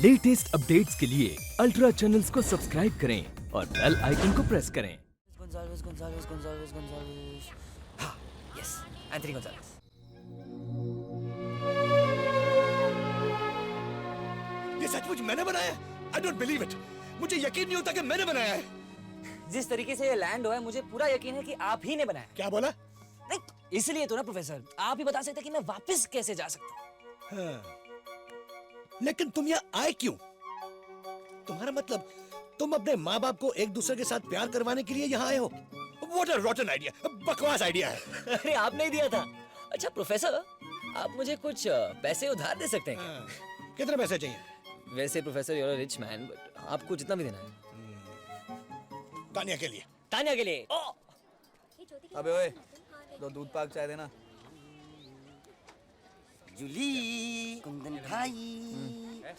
Latest updates के लिए ultra channels को सब्सक्राइब करें और बेल आइकन को प्रेस करें। Gonzalez. हाँ, yes, Anthony Gonzalez. ये सचमुच मैंने बनाया है? I don't believe it. मुझे यकीन नहीं होता कि मैंने बनाया है। जिस तरीके से ये लैंड हुआ है मुझे पूरा यकीन है कि आप ही ने बनाया। क्या बोला? नहीं, इसलिए तो ना प्रोफेसर, आप ही बता सकते कि मैं वापस कैसे जा सकता हूँ। हाँ। लेकिन तुम यहाँ आए क्यों? तुम्हारा मतलब तुम अपने माँ बाप को एक दूसरे के साथ प्यार करवाने के लिए यहाँ आए हो? What a rotten idea! बकवास आइडिया है। अरे आपने ही दिया था। अच्छा प्रोफेसर, आप मुझे कुछ पैसे उधार दे सकते हैं क्या? हाँ। कितने पैसे चाहिए? वैसे professor you are a rich man, but आपको जितना भी देना है। तानिया के लिए। तानिया के लिए। ओ! अबे ओए, दो दूध पाक चाय देना। जूली, कुंदन भाई, I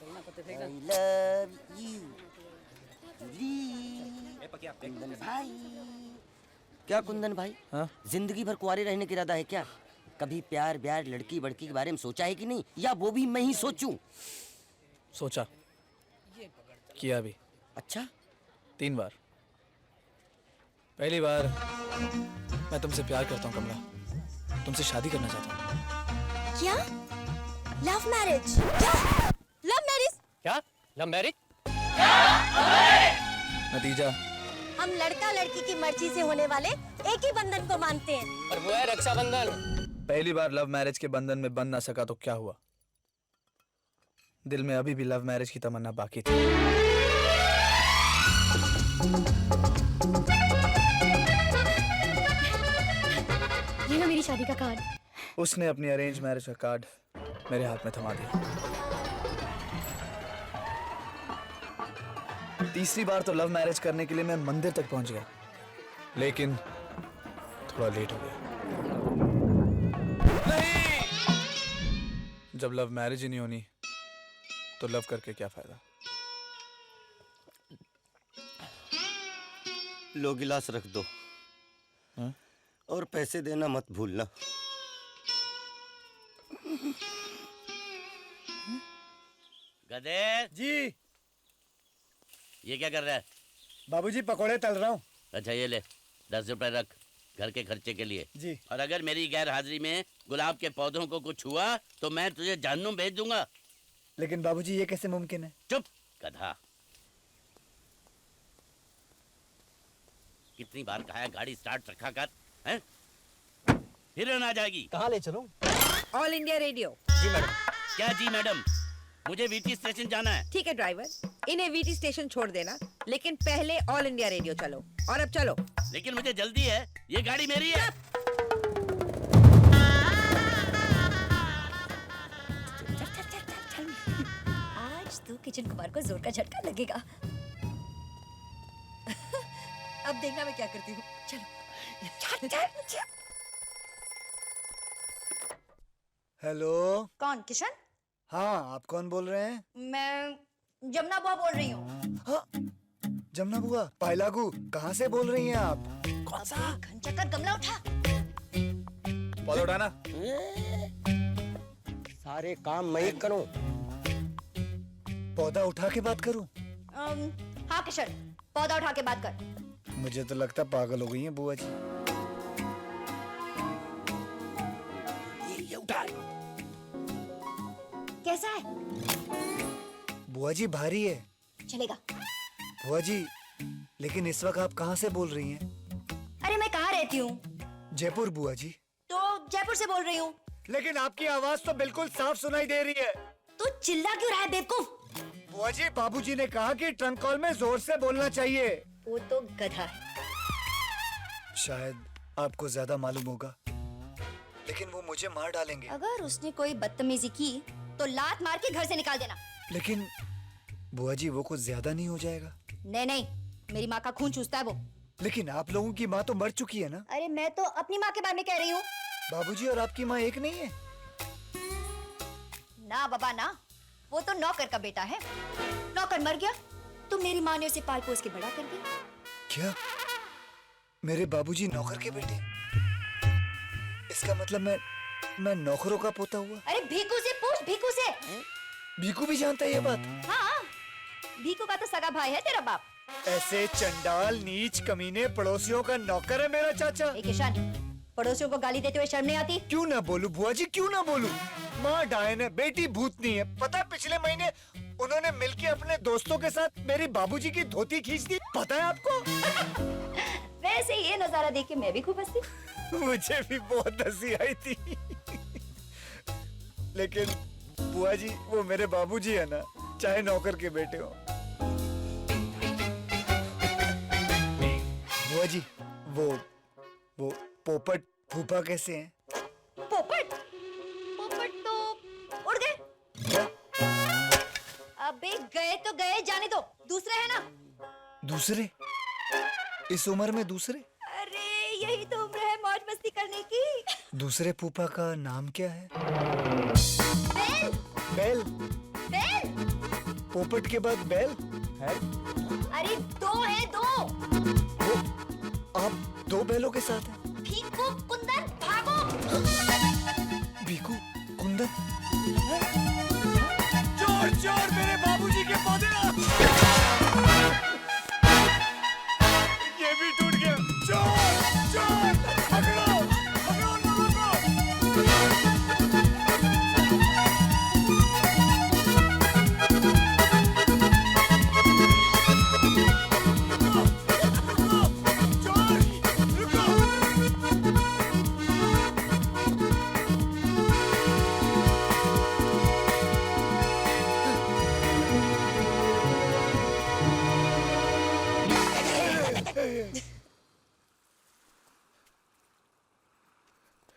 love you. Jully, Kundan भाई। क्या कुंदन भाई? हाँ? जिंदगी भर कुंवारे रहने का इरादा है क्या? कभी प्यार ब्यार लड़की बड़की के बारे में सोचा है कि नहीं? या वो भी मैं ही सोचूं? सोचा, किया भी। अच्छा? 3 बार। पहली बार मैं तुमसे प्यार करता हूँ कमला, तुमसे शादी करना चाहता हूँ। क्या? Love marriage? क्या? Love marriage? क्या? Love marriage? नतीजा हम लड़का लड़की की मर्जी से होने वाले एक ही बंधन को मानते हैं। और वो है रक्षाबंधन। पहली बार लव मैरिज के बंधन में बंध ना सका तो क्या हुआ? दिल में अभी भी लव मैरिज की तमन्ना बाकी थी। ये लो मेरी शादी का कार्ड। उसने अपनी अरेंज मैरिज का कार्ड मेरे हाथ में थमा दिया। तीसरी बार तो लव मैरिज करने के लिए मैं मंदिर तक पहुंच गया, लेकिन थोड़ा लेट हो गया। नहीं! जब लव मैरिज ही नहीं होनी तो लव करके क्या फायदा? लो गिलास रख दो। हाँ? और पैसे देना मत भूलना। गधे जी। ये क्या कर रहा है? बाबूजी पकोड़े तल रहा हूँ। अच्छा ये ले 10 रुपए रख घर के खर्चे के लिए। जी। और अगर मेरी गैर हाजिरी में गुलाब के पौधों को कुछ हुआ तो मैं तुझे जहन्नुम भेज दूंगा। लेकिन बाबूजी ये कैसे मुमकिन है? चुप गधा। कितनी बार कहा है गाड़ी स्टार्ट रखा कर, हैं? हिरन आ जाएगी। कहाँ ले चलूं? All India radio. जी मैडम। क्या जी मैडम? मुझे वीटी स्टेशन जाना है। ठीक है ड्राइवर, इन्हें वीटी स्टेशन छोड़ देना, लेकिन पहले ऑल इंडिया रेडियो चलो। और अब चलो। लेकिन मुझे जल्दी है, ये गाड़ी मेरी है। आज तो किचन कुमार को जोर का झटका लगेगा। अब देखना मैं क्या करती हूँ। चलो। हेलो। कौन? किशन? हाँ, आप कौन बोल रहे हैं? मैं जमुना बुआ बोल रही हूँ। हाँ, जमुना बुआ, पायलागू, कहाँ से बोल रही हैं आप? कौन सा? घंटा का गमला उठा। पौधा उठाना। सारे काम मैं ही करूं। पौधा उठा के बात करूं? हाँ किशन, पौधा उठा के बात कर। मुझे तो लगता पागल हो गई हैं बुआ जी। ये उठा। कैसा है? बुआ जी भारी है। चलेगा। बुआ जी, लेकिन इस वक्त आप कहाँ से बोल रही हैं? अरे मैं कहाँ रहती हूँ? जयपुर बुआ जी। तो जयपुर से बोल रही हूँ। लेकिन आपकी आवाज तो बिल्कुल साफ सुनाई दे रही है। तू चिल्ला क्यों रहा है बेवकूफ? बुआ जी, बाबूजी ने कहा कि ट्रंक कॉल में जोर से बोलना चाहिए। वो तो गधा है। शायद आपको ज्यादा मालूम होगा, लेकिन वो मुझे मार डालेंगे। अगर उसने कोई बदतमीजी की तो लात मार के घर से निकाल देना। लेकिन बुआ जी, वो कुछ ज्यादा नहीं हो जाएगा? नहीं नहीं, मेरी माँ का खून चूसता है वो। लेकिन आप लोगों की माँ तो मर चुकी है ना? अरे मैं तो अपनी माँ के बारे में कह रही हूँ। बाबूजी और आपकी माँ एक नहीं है? ना बाबा ना, वो तो नौकर का बेटा है। नौकर मर गया तो मेरी माँ ने उसे पाल पोस के बड़ा कर दिया। क्या? मेरे बाबूजी नौकर के बेटे? इसका मतलब मैं नौकरों का पोता हुआ? अरे भीखू से पूछ, भीखू से। भीखू भी जानता है ये बात? हाँ भीखू का तो सगा भाई है तेरा बाप। ऐसे चंडाल नीच कमीने पड़ोसियों का नौकर है मेरा चाचा। ए किशन, पड़ोसियों को गाली देते हुए शर्म नहीं आती? क्यों ना बोलूं बुआ जी, क्यों ना बोलूं। माँ डायन है, बेटी भूतनी है। पता है पिछले महीने उन्होंने मिलके अपने दोस्तों के साथ मेरी बाबूजी की धोती खींच दी, पता है आपको? वैसे ये नजारा देख के मैं भी खूब हंसी। मुझे भी बहुत हंसी आई थी। लेकिन बुआ जी वो मेरे बाबूजी है ना, चाहे नौकर के बेटे हो। बुआ जी वो पोपट फूफा कैसे हैं? पोपट पोपट तो उड़ गए। क्या? अबे गए तो गए, जाने दो, दूसरे है ना। दूसरे? इस उम्र में दूसरे? अरे यही तो उम्र है मौज मस्ती करने की। दूसरे फूफा का नाम क्या है? बेल बैल? बेल। पोपट के बाद बैल है? अरे दो है, दो। वो आप दो बैलों के साथ हैं? भीखू कुंदन भागो। भीखू कुंदन? चोर चोर मेरे बाबूजी के पौधे। ये भी टूट गया। चोर चोर पकड़ो पकड़ो लोगों को।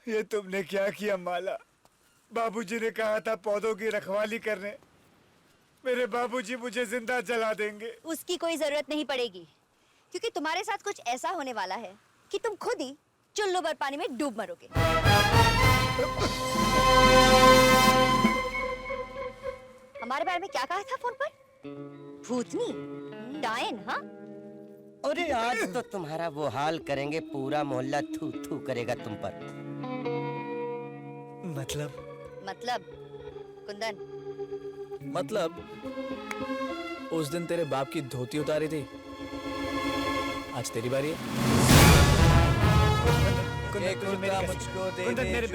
ये तुमने क्या किया माला? बाबूजी ने कहा था पौधों की रखवाली करने। मेरे बाबूजी मुझे जिंदा जला देंगे। उसकी कोई जरूरत नहीं पड़ेगी, क्योंकि तुम्हारे साथ कुछ ऐसा होने वाला है कि तुम खुद ही चुल्लू भर पानी में डूब मरोगे। हमारे बारे में क्या कहा था फोन पर? भूतनी, डायन, हाँ? अरे आज तो तुम्हारा वो हाल करेंगे, पूरा मोहल्ला थू थू करेगा तुम पर। मतलब कुंदन, मतलब उस दिन तेरे बाप की धोती उतारी थी, आज तेरी बारी है। मुझको दे दे अरे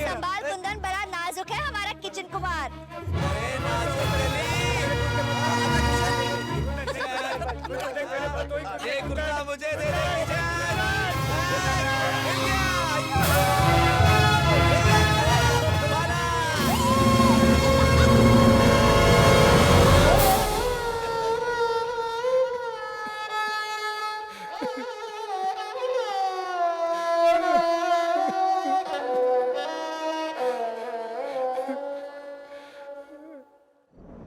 संभाल कुंदन, बड़ा नाजुक है हमारा किचन कुमार। मुझे दे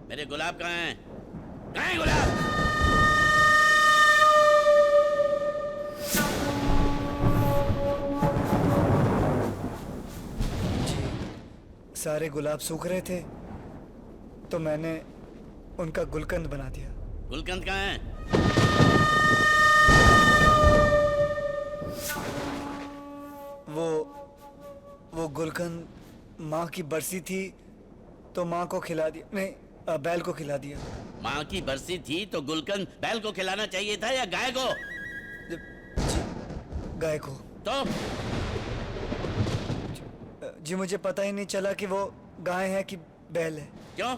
मेरे गुलाब कहाँ हैं? कहाँ हैं गुलाब? सारे गुलाब सूख रहे थे तो मैंने उनका गुलकंद बना दिया। गुलकंद कहाँ हैं? वो गुलकंद माँ की बरसी थी तो माँ को खिला दिया। नहीं, बैल को खिला दिया। माँ की बरसी थी तो गुलकंद बैल को खिलाना चाहिए था या गाय को? जी, गाय को। तो जी मुझे पता ही नहीं चला कि वो गाय है कि बैल है। क्यों?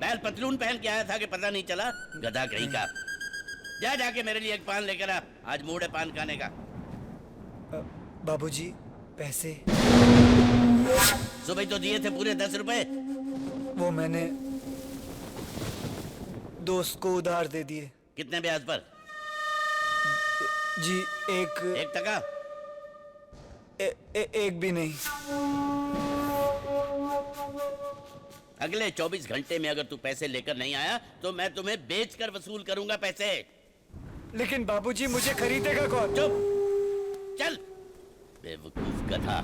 बैल पतलून पहन के आया था कि पता नहीं चला? गधा कहीं का। जा जाके मेरे लिए एक पान लेकर आ, आज मूड है पान खाने का। बाबूजी पैसे? सुबह तो दिए थे पूरे 10 रुपए। वो मैंने दोस्त को उधार दे दिए। कितने ब्याज पर? जी एक टका? एक भी नहीं। अगले 24 घंटे में अगर तू पैसे लेकर नहीं आया तो मैं तुम्हें बेचकर वसूल करूंगा पैसे। लेकिन बाबूजी मुझे खरीदेगा कौन? चुप, चल बेवकूफ गधा।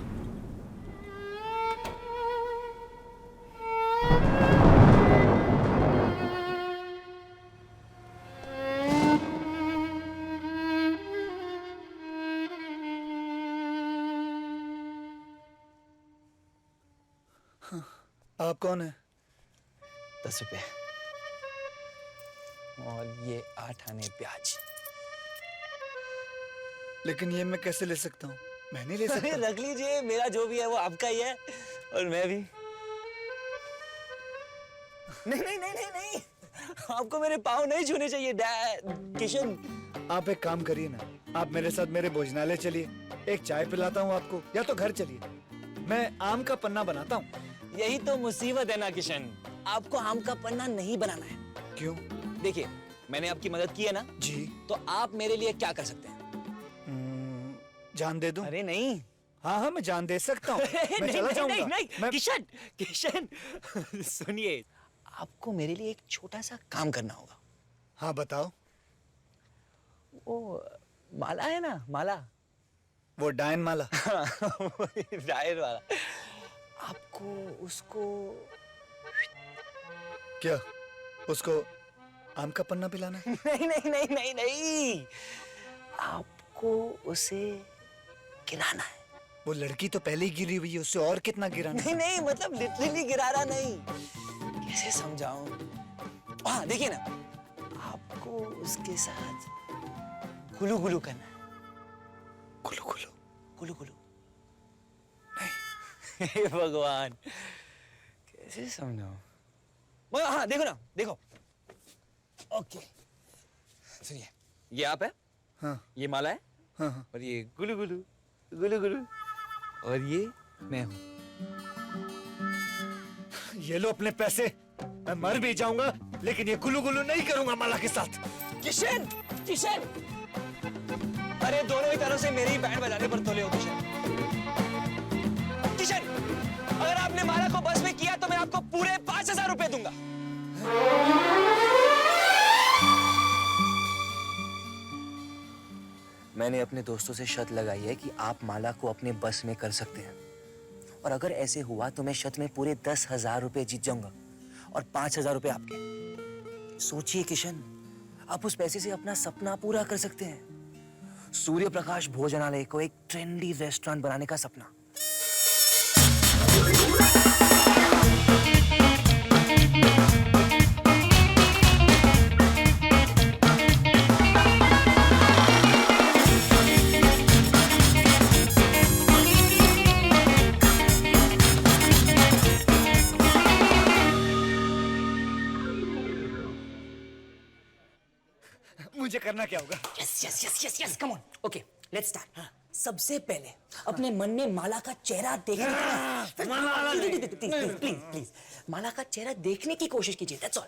आप कौन है? 10 रुपए और ये 8 आने प्याज। लेकिन ये मैं कैसे ले सकता हूँ? मैं नहीं ले सकता। रख लीजिए, मेरा जो भी है वो आपका ही है और मैं भी। नहीं नहीं नहीं नहीं नहीं, आपको मेरे पाँव नहीं छूने चाहिए किशन। आप एक काम करिए ना, आप मेरे साथ मेरे भोजनालय चलिए, एक चाय पिलाता हूँ आपको, या तो घर चलिए, मैं आम का पन्ना बनाता हूँ। यही तो मुसीबत है ना किशन, आपको आम का पन्ना नहीं बनाना है। क्यों? देखिए, मैंने आपकी मदद की है ना जी। तो आप मेरे लिए क्या कर सकते हैं? जान दे दूं? अरे नहीं। हाँ हाँ, मैं जान दे सकता हूँ। मैं चला जाऊंगा। नहीं, नहीं, मैं... किशन किशन सुनिए, आपको मेरे लिए एक छोटा सा काम करना होगा। हाँ बताओ। वो माला है ना, माला, वो डायन माला। डायर वाला, आपको उसको। क्या उसको आम का पन्ना पिलाना है? नहीं नहीं नहीं नहीं नहीं, आपको उसे गिराना है। वो लड़की तो पहले ही गिरी हुई है, उससे और कितना गिराना? नहीं नहीं, मतलब लिटरली गिराना नहीं, कैसे समझाऊं? हाँ देखिए ना, आपको उसके साथ गुलू गुलू करना है। गुलू गुलू? गुलू गुलू नहीं। हे भगवान, कैसे समझाऊं? हाँ देखो ना, देखो। ओके सुनिए, ये आप है, हाँ ये माला है, हाँ हाँ। और ये गुलू गुलू गुलू गुलू, और ये मैं हूँ। ये लो अपने पैसे, मैं मर भी जाऊंगा लेकिन ये गुलू गुलू नहीं करूंगा माला के साथ। किशन किशन, अरे दोनों ही तरह से मेरी ही बैंड बजाने पर तोले हो किशन। किशन, अगर आपने माला को बस में किया तो मैं आपको पूरे 5000 रुपए दूंगा। मैंने अपने दोस्तों से शर्त लगाई है कि आप माला को अपने बस में कर सकते हैं, और अगर ऐसे हुआ तो मैं शर्त में पूरे 10,000 रुपए जीत जाऊंगा और 5,000 रुपए आपके। सोचिए किशन, आप उस पैसे से अपना सपना पूरा कर सकते हैं, सूर्य प्रकाश भोजनालय को एक ट्रेंडी रेस्टोरेंट बनाने का सपना। मुझे करना क्या होगा? Yes yes yes yes yes, come on, okay let's start. सबसे पहले अपने मन में माला का चेहरा देखने की प्लीज प्लीज प्लीज माला का चेहरा देखने की कोशिश कीजिए, दैट्स ऑल।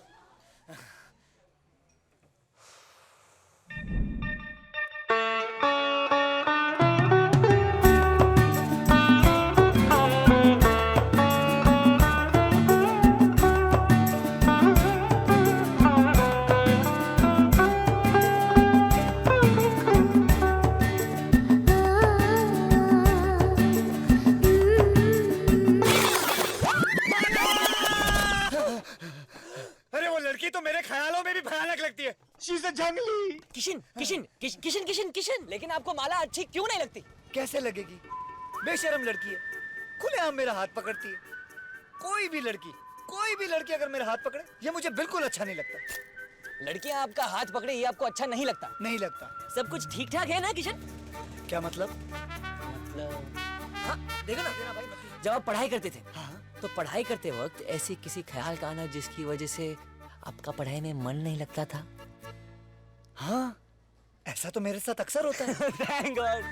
अरे वो लड़की तो मेरे ख्यालों में भी भयानक लगती है। शी इज अ जंगली। किशन किशन किशन किशन किशन, लेकिन आपको माला अच्छी क्यों नहीं लगती? कैसे लगेगी? बेशर्म लड़की है, खुलेआम मेरा हाथ पकड़ती है। कोई भी लड़की अगर मेरा हाथ पकड़े, ये मुझे बिल्कुल अच्छा नहीं लगता। लड़कियां आपका हाथ पकड़े ये आपको अच्छा नहीं लगता? नहीं लगता। सब कुछ ठीक ठाक है ना किशन? क्या मतलब? हाँ देखो ना भाई, जब आप पढ़ाई करते थे, तो पढ़ाई करते वक्त ऐसे किसी ख्याल का आना जिसकी वजह से आपका पढ़ाई में मन नहीं लगता था? हाँ, ऐसा तो मेरे साथ अक्सर होता है। Thank God.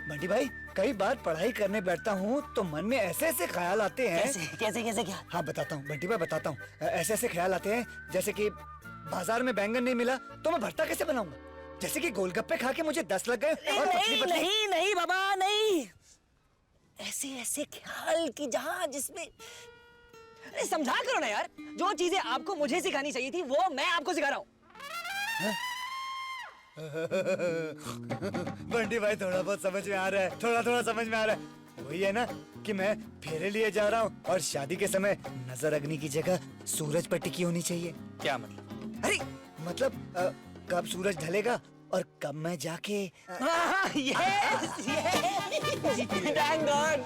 बंटी भाई, कई बार पढ़ाई करने बैठता हूँ तो मन में ऐसे ऐसे ख्याल आते हैं। कैसे कैसे कैसे क्या? हाँ बताता हूँ बंटी भाई, बताता हूँ। ऐसे ऐसे ख्याल आते हैं जैसे कि बाजार में बैंगन नहीं मिला तो मैं भरता कैसे बनाऊंगा, जैसे कि गोलगप्पे खा के मुझे 10 लग गए और पतली पतली। नहीं नहीं बाबा नहीं, ऐसे ऐसे ख्याल की जहां जिसमें, अरे समझा करो ना यार, जो चीजें आपको मुझे सिखानी चाहिए थी वो मैं आपको सिखा रहा हूँ। बंटी भाई थोड़ा बहुत समझ में आ रहा है, थोड़ा समझ में आ रहा है। वही है ना कि मैं फेरे लिए जा रहा हूँ और शादी के समय नजर अग्नि की जगह सूरज पर टिकी होनी चाहिए। क्या मतलब? अरे मतलब कब सूरज ढलेगा और कब मैं जाके Thank God,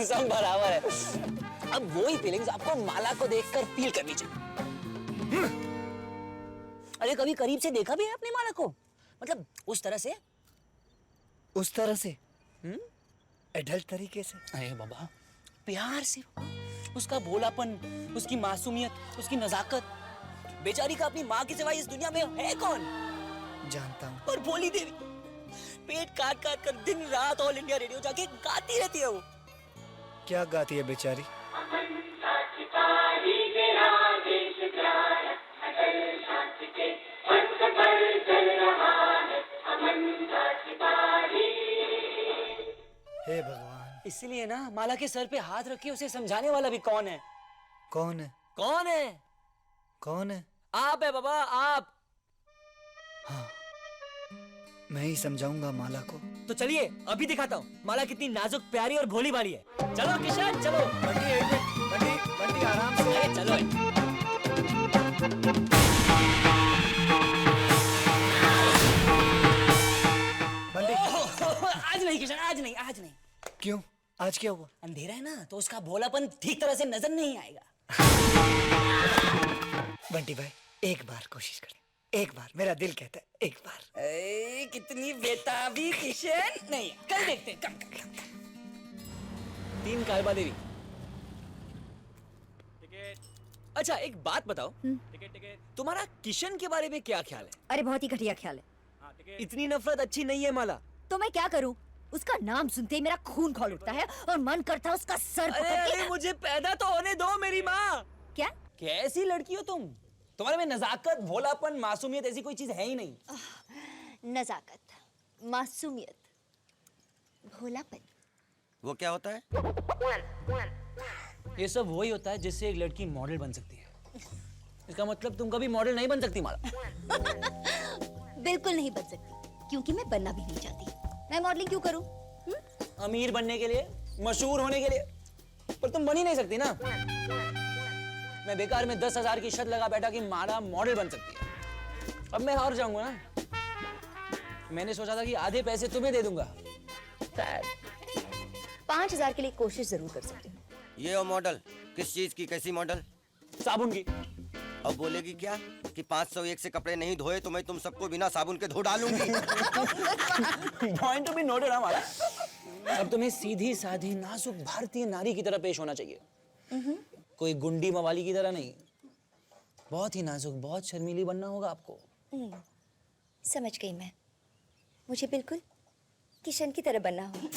सब बराबर है। अब वही फीलिंग्स आपको माला को देखकर फील करनी चाहिए। अरे कभी करीब से देखा भी है अपनी माला को? मतलब उस तरह से? उस तरह से? एडल्ट तरीके से? अरे बाबा, प्यार से। उसका भोलापन, उसकी मासूमियत, उसकी नजाकत। बेचारी का अपनी माँ की सिवाय इस दुनिया में है कौन? जानता हूँ। और भोली देवी पेट काट काट कर दिन रात ऑल इंडिया रेडियो जाके गाती रहती है वो। क्या गाती है बेचारी? हे भगवान। इसीलिए ना माला के सर पे हाथ रख के उसे समझाने वाला भी कौन है? कौन है? कौन है? कौन है? आप है बाबा, आप। हाँ, मैं ही समझाऊंगा माला को। तो चलिए अभी दिखाता हूँ माला कितनी नाजुक, प्यारी और भोली भाली है। चलो किशन चलो। बंटी एक मिनट, बंटी आराम से। अरे चलो। बंटी। आज नहीं किशन, आज नहीं, आज नहीं। क्यों? आज क्या हुआ? अंधेरा है ना, तो उसका भोलापन ठीक तरह से नजर नहीं आएगा। बंटी भाई, एक बार कोशिश करें। एक बार, मेरा दिल कहता है एक बार। कितनी बेताबी किशन। नहीं, कल देखते हैं। कम। 3 कालबा देवी। अच्छा एक बात बताओ, तुम्हारा किशन के बारे में क्या ख्याल है? अरे बहुत ही घटिया ख्याल है। इतनी नफरत अच्छी नहीं है माला। तो मैं क्या करूं? उसका नाम सुनते ही मेरा खून खौल उठता है और मन करता है उसका सर पकड़ के। अरे मुझे पैदा तो होने दो मेरी माँ। क्या? कैसी लड़की हो तुम? तुम्हारे में नजाकत, भोलापन, मासूमियत ऐसी कोई चीज है ही नहीं। नजाकत, मासूमियत, भोलापन। वो क्या होता है? ये सब वही होता है जिससे एक लड़की मॉडल बन सकती है। इसका मतलब तुम कभी मॉडल नहीं बन सकती माला। बिल्कुल नहीं बन सकती, क्योंकि मैं बनना भी नहीं चाहती। मैं मॉडलिंग क्यों करूं? अमीर बनने के लिए, मशहूर होने के लिए। पर तुम बन ही नहीं सकती ना। मैं बेकार में 10,000 की शर्त लगा बैठा कि माला मॉडल बन सकती है। अब मैं हार जाऊंगा ना। मैंने सोचा था कि आधे पैसे तुम्हें दे दूंगा। 5,000 के लिए कोशिश जरूर कर सकती हूँ। ये हो मॉडल? किस चीज की? कैसी मॉडल? साबुन की। अब बोलेगी क्या कि 501 से कपड़े नहीं धोए तो मैं तुम सबको बिना साबुन के धो डालूंगी। पॉइंट टू बी नोटेड हमारा। अब तुम्हें सीधी साधी नाजुक भारतीय नारी की तरह पेश होना चाहिए। कोई गुंडी मवाली की तरह नहीं। बहुत ही नाजुक, बहुत शर्मीली बनना होगा आपको। समझ गई मैं। मुझे बिल्कुल किशन की तरह बनना होगा।